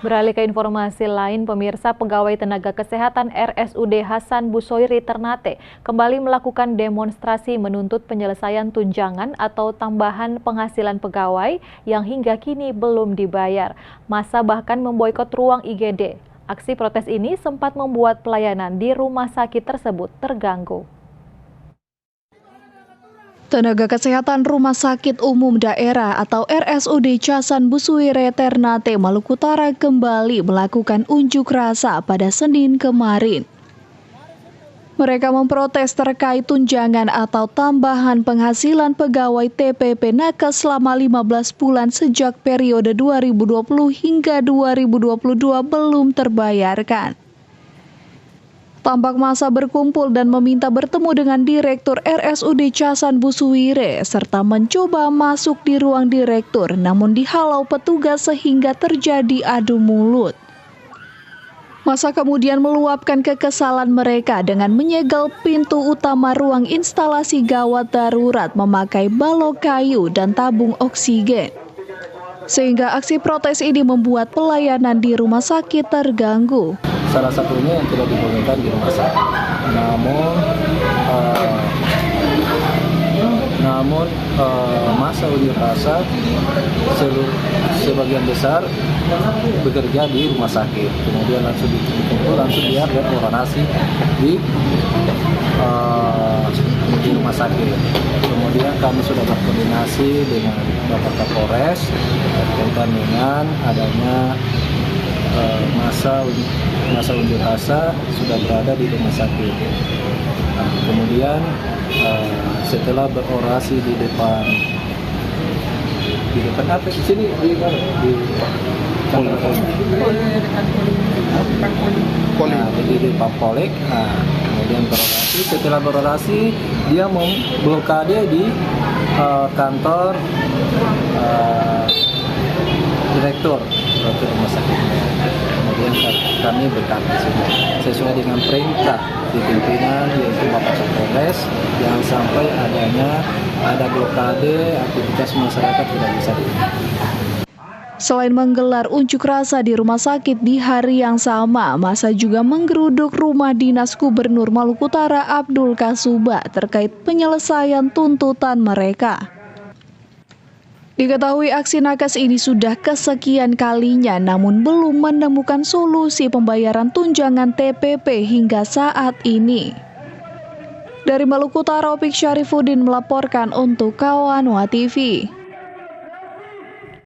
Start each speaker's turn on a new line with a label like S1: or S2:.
S1: Beralih ke informasi lain, pemirsa, pegawai tenaga kesehatan RSUD Hasan Busoiri Ternate kembali melakukan demonstrasi menuntut penyelesaian tunjangan atau tambahan penghasilan pegawai yang hingga kini belum dibayar. Massa bahkan memboikot ruang IGD. Aksi protes ini sempat membuat pelayanan di rumah sakit tersebut terganggu.
S2: Tenaga Kesehatan Rumah Sakit Umum Daerah atau RSUD Hasan Busoiri Ternate, Maluku Utara kembali melakukan unjuk rasa pada Senin kemarin. Mereka memprotes terkait tunjangan atau tambahan penghasilan pegawai TPP Nakes selama 15 bulan sejak periode 2020 hingga 2022 belum terbayarkan. Tampak massa berkumpul dan meminta bertemu dengan Direktur RSUD Hasan Busoiri serta mencoba masuk di ruang direktur, namun dihalau petugas sehingga terjadi adu mulut. Massa kemudian meluapkan kekesalan mereka dengan menyegel pintu utama ruang instalasi gawat darurat memakai balok kayu dan tabung oksigen. Sehingga aksi protes ini membuat pelayanan di rumah sakit terganggu.
S3: Salah satunya yang tidak dibolehkan di rumah sakit. Namun massa unjuk rasa sebagian besar bekerja di rumah sakit. Kemudian langsung dikumpul, langsung dia berorasi di rumah sakit. Kemudian kami sudah berkoordinasi dengan Bapak Kapolres berkaitan dengan adanya massa unjuk rasa sudah berada di rumah sakit. Kemudian setelah berorasi di depan apa di sini di depan Polek. Kemudian berorasi. Setelah berorasi dia memblokade di kantor direktur rumah sakit. Kemudian kami berkata sesuai dengan perintah di pimpinan yaitu Bapak Kapolres, jangan sampai ada blokade, aktivitas masyarakat tidak bisa dilakukan.
S2: Selain menggelar unjuk rasa di rumah sakit di hari yang sama, massa juga menggeruduk rumah dinas Gubernur Maluku Utara Abdul Kasuba terkait penyelesaian tuntutan mereka. Diketahui aksi nakes ini sudah kesekian kalinya namun belum menemukan solusi pembayaran tunjangan TPP hingga saat ini. Dari Maluku Utara, Opik Syarifuddin melaporkan untuk Kawan Wa TV.